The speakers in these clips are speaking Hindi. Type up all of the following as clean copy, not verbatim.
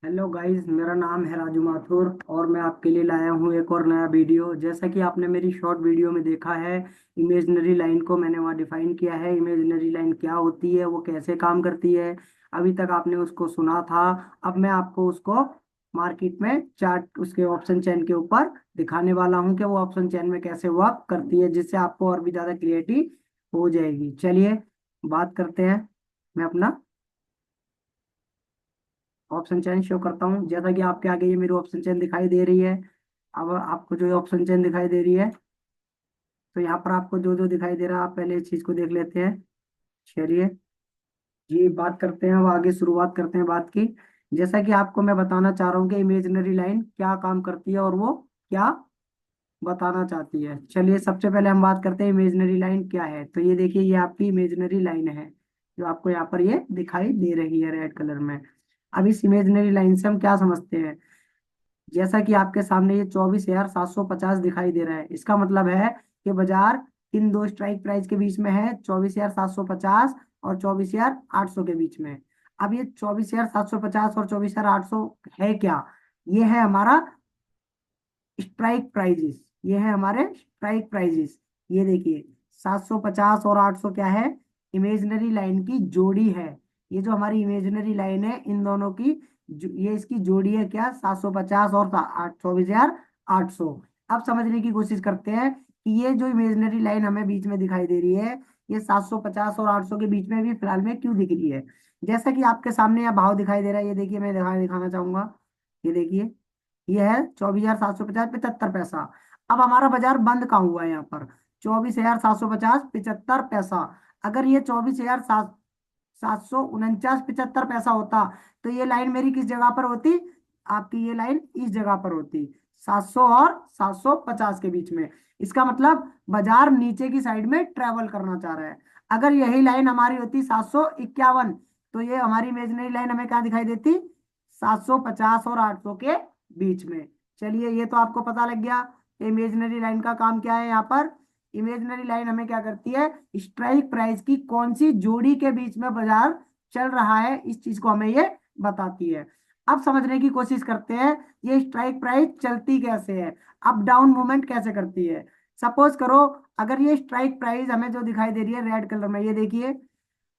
हेलो गाइस, मेरा नाम है राजू माथुर और मैं आपके लिए लाया हूँ एक और नया वीडियो। जैसा कि आपने मेरी शॉर्ट वीडियो में देखा है, इमेजिनरी लाइन को मैंने वहाँ डिफाइन किया है। इमेजिनरी लाइन क्या होती है, वो कैसे काम करती है, अभी तक आपने उसको सुना था। अब मैं आपको उसको मार्केट में चार्ट उसके ऑप्शन चेन के ऊपर दिखाने वाला हूँ कि वो ऑप्शन चेन में कैसे वर्क करती है, जिससे आपको और भी ज़्यादा क्लियरिटी हो जाएगी। चलिए बात करते हैं। मैं अपना ऑप्शन चेन शो करता हूँ। जैसा कि आपके आगे ये मेरी ऑप्शन चेन दिखाई दे रही है। अब आपको जो ऑप्शन चेन दिखाई दे रही है, तो यहाँ पर आपको जो जो दिखाई दे रहा है, आप पहले इस चीज को देख लेते हैं। चलिए जी, बात करते हैं। अब आगे शुरुआत करते हैं बात की। जैसा कि आपको मैं बताना चाह रहा हूँ कि इमेजिनरी लाइन क्या काम करती है और वो क्या बताना चाहती है। चलिए सबसे पहले हम बात करते हैं इमेजिनरी लाइन क्या है। तो ये देखिए, ये आपकी इमेजिनरी लाइन है जो आपको यहाँ पर ये दिखाई दे रही है रेड कलर में। अब इस इमेजिनरी लाइन से हम क्या समझते हैं। जैसा कि आपके सामने ये 24,750 दिखाई दे रहा है, इसका मतलब है कि बाजार इन दो स्ट्राइक प्राइस के बीच में है, 24,750 और 24,800 के बीच में। अब ये 24,750 और 24,800 है क्या? ये है हमारा स्ट्राइक प्राइजेस। ये है हमारे स्ट्राइक प्राइजेस। ये देखिए, 750 और 800 क्या है? इमेजिनरी लाइन की जोड़ी है। ये जो हमारी इमेजिनरी लाइन है, इन दोनों की ये इसकी जोड़ी है क्या? 750 और 24,800। अब समझने की कोशिश करते हैं कि ये जो इमेजिनरी लाइन हमें बीच में दिखाई दे रही है, ये 750 और 800 के बीच में भी फिलहाल में क्यों दिख रही है? जैसा कि आपके सामने यह भाव दिखाई दे रहा है, ये देखिए, मैं दिखाना चाहूंगा। ये देखिए, ये है 24,750 75 पैसा। अब हमारा बाजार बंद कहाँ हुआ है? यहाँ पर 24,750 75 पैसा। अगर ये 24,749 75 पैसा होता, तो ये लाइन मेरी किस जगह पर होती? आपकी ये लाइन इस जगह पर होती, 700 और 750 के बीच में। इसका मतलब बाजार नीचे की साइड में ट्रेवल करना चाह रहा है। अगर यही लाइन हमारी होती 751, तो ये हमारी इमेजिनरी लाइन हमें क्या दिखाई देती? 750 और 800 के बीच में। चलिए, ये तो आपको पता लग गया इमेजिनरी लाइन का काम क्या है। यहाँ पर इमेजिनरी लाइन हमें क्या करती है? स्ट्राइक प्राइस की कौन सी जोड़ी के बीच में बाजार चल रहा है, इस चीज को हमें ये बताती है। अब समझने की कोशिश करते हैं, ये स्ट्राइक प्राइस चलती कैसे है, अप डाउन मूवमेंट कैसे करती है। सपोज करो, अगर ये स्ट्राइक प्राइस हमें जो दिखाई दे रही है रेड कलर में, ये देखिए,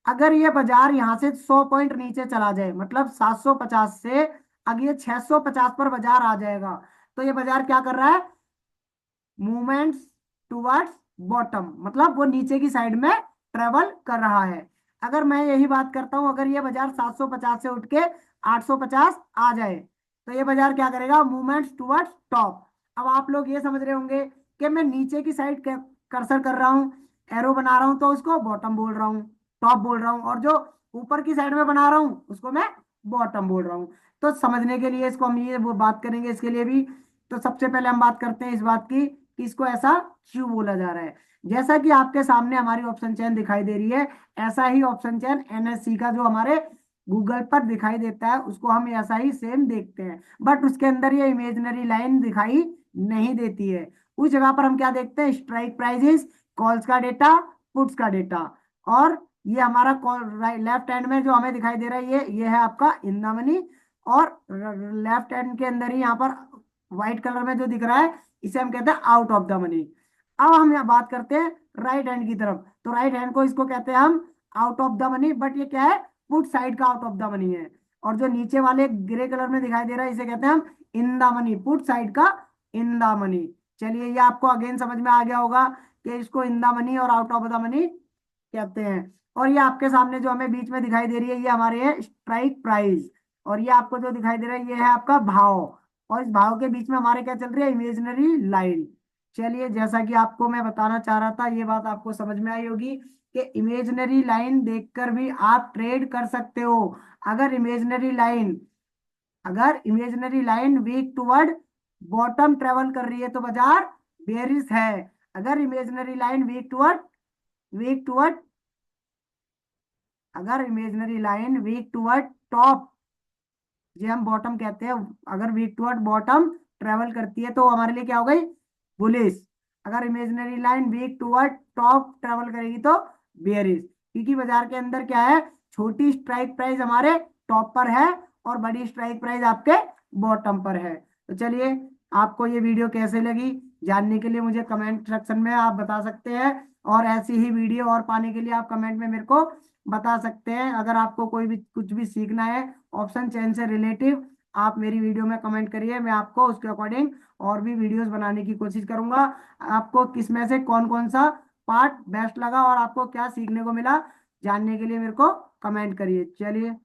अगर ये बाजार यहाँ से 100 पॉइंट नीचे चला जाए, मतलब 750 से अगर ये 650 पर बाजार आ जाएगा, तो ये बाजार क्या कर रहा है? मूवमेंट्स टुवर्ड्स बॉटम, मतलब वो नीचे की साइड में ट्रेवल कर रहा है। अगर मैं यही बात करता हूं, अगर ये बाजार 750 से उठ के 850 आ जाए, तो ये बाजार क्या करेगा? Movements towards top. अब आप लोग ये समझ रहे होंगे कि मैं नीचे की साइड कर्सर कर रहा हूँ, एरो बना रहा हूँ, तो उसको बॉटम बोल रहा हूँ, टॉप बोल रहा हूँ, और जो ऊपर की साइड में बना रहा हूँ उसको मैं बॉटम बोल रहा हूँ। तो समझने के लिए इसको हम ये वो बात करेंगे इसके लिए भी। तो सबसे पहले हम बात करते हैं इस बात की कि इसको ऐसा क्यों बोला जा रहा है। जैसा कि आपके सामने हमारी ऑप्शन चेन दिखाई दे रही है, ऐसा ही ऑप्शन चेन एनएससी का जो हमारे गूगल पर दिखाई देता है, उसको हम ऐसा ही सेम देखते हैं। बट उसके अंदर ये इमेजिनरी लाइन दिखाई नहीं देती है। उस जगह पर हम क्या देखते हैं? स्ट्राइक प्राइजेस, कॉल्स का डेटा, पुट्स का डेटा। और ये हमारा कॉल लेफ्ट हैंड में जो हमें दिखाई दे रहा है, ये है आपका इन द मनी। और लेफ्ट हैंड के अंदर ही यहाँ पर व्हाइट कलर में जो दिख रहा है, इसे हम कहते हैं आउट ऑफ द मनी। अब हम यहाँ बात करते हैं राइट हैंड की तरफ। तो राइट हैंड को इसको कहते हैं हम out of the money, but ये क्या है? पुट साइड का आउट ऑफ द मनी है। और जो नीचे वाले ग्रे कलर में दिखाई दे रहा है, इसे कहते हैं हम in the money, put side का इन द मनी। चलिए, ये आपको अगेन समझ में आ गया होगा कि इसको इन द मनी और आउट ऑफ द मनी कहते हैं। और ये आपके सामने जो हमें बीच में दिखाई दे रही है, ये हमारे है स्ट्राइक प्राइस। और ये आपको जो दिखाई दे रहा है, ये है आपका भाव। और इस भाव के बीच में हमारे क्या चल रही है? Imaginary line. चलिए, जैसा कि आपको मैं बताना चाह रहा था, ये बात आपको समझ में आई होगी कि इमेजिनरी लाइन देखकर भी आप ट्रेड कर सकते हो। अगर इमेजिनरी लाइन अगर imaginary line weak toward bottom travel कर रही है, तो बाजार बेरिश है। अगर इमेजिनरी लाइन वीक टुवर्ड अगर imaginary line weak toward top, ये हम बॉटम कहते हैं, अगर वीक टुवर्ड बॉटम ट्रेवल करती है, तो हमारे लिए क्या हो गई? बुलिश। अगर imaginary line weak toward top travel करेगी, तो बेयरिश। क्योंकि बाजार के अंदर क्या है? छोटी स्ट्राइक प्राइस हमारे टॉप पर है, और बड़ी स्ट्राइक प्राइस आपके बॉटम पर है। तो चलिए, आपको ये वीडियो कैसे लगी जानने के लिए मुझे कमेंट सेक्शन में आप बता सकते हैं, और ऐसी ही वीडियो और पाने के लिए आप कमेंट में मेरे को बता सकते हैं। अगर आपको कोई भी कुछ भी सीखना है ऑप्शन चेन से रिलेटिव, आप मेरी वीडियो में कमेंट करिए, मैं आपको उसके अकॉर्डिंग और भी वीडियोस बनाने की कोशिश करूंगा। आपको किसमें से कौन कौन सा पार्ट बेस्ट लगा और आपको क्या सीखने को मिला जानने के लिए मेरे को कमेंट करिए। चलिए।